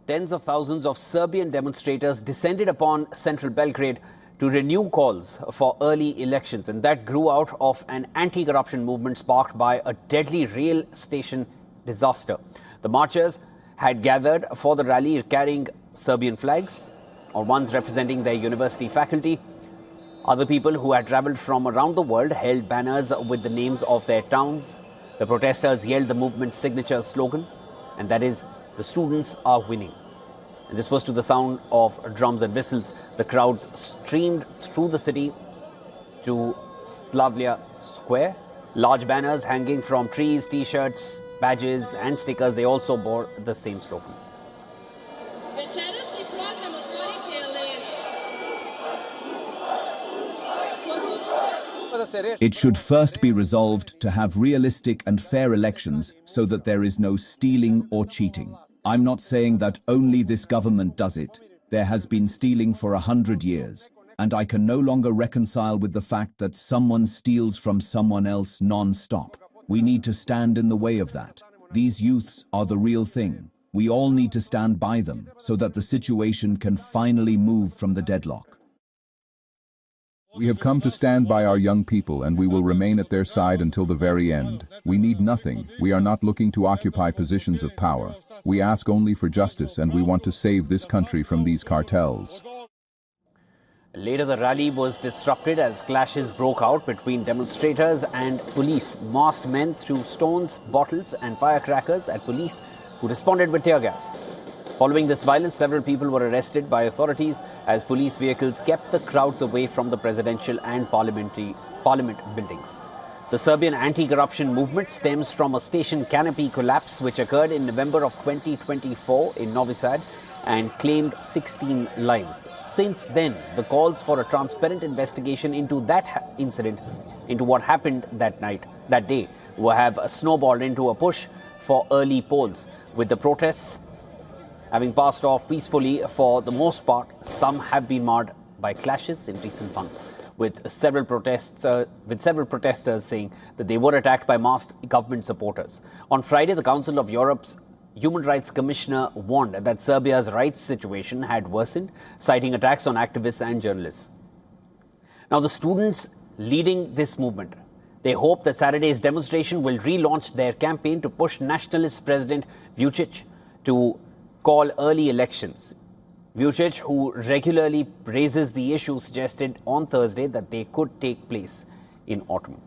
Tens of thousands of Serbian demonstrators descended upon central Belgrade to renew calls for early elections, and that grew out of an anti-corruption movement sparked by a deadly rail station disaster. The marchers had gathered for the rally carrying Serbian flags, or ones representing their university faculty. Other people who had travelled from around the world held banners with the names of their towns. The protesters yelled the movement's signature slogan, and that is, "The students are winning." And this was to the sound of drums and whistles. The crowds streamed through the city to Slavlja Square. Large banners hanging from trees, t-shirts, badges and stickers, they also bore the same slogan. It should first be resolved to have realistic and fair elections so that there is no stealing or cheating. I'm not saying that only this government does it. There has been stealing for 100 years, and I can no longer reconcile with the fact that someone steals from someone else non-stop. We need to stand in the way of that. These youths are the real thing. We all need to stand by them so that the situation can finally move from the deadlock. We have come to stand by our young people, and we will remain at their side until the very end. We need nothing. We are not looking to occupy positions of power. We ask only for justice, and we want to save this country from these cartels. Later, the rally was disrupted as clashes broke out between demonstrators and police. Masked men threw stones, bottles and firecrackers at police, who responded with tear gas. Following this violence, several people were arrested by authorities as police vehicles kept the crowds away from the presidential and parliament buildings. The Serbian anti-corruption movement stems from a station canopy collapse which occurred in November of 2024 in Novi Sad and claimed 16 lives. Since then, the calls for a transparent investigation into that incident, into what happened that day, have snowballed into a push for early polls. With the protests having passed off peacefully for the most part, some have been marred by clashes in recent months, with several protesters saying that they were attacked by masked government supporters. On Friday, the Council of Europe's Human Rights Commissioner warned that Serbia's rights situation had worsened, citing attacks on activists and journalists. Now, the students leading this movement, they hope that Saturday's demonstration will relaunch their campaign to push nationalist President Vučić to call early elections. Vučić, who regularly raises the issue, suggested on Thursday that they could take place in autumn.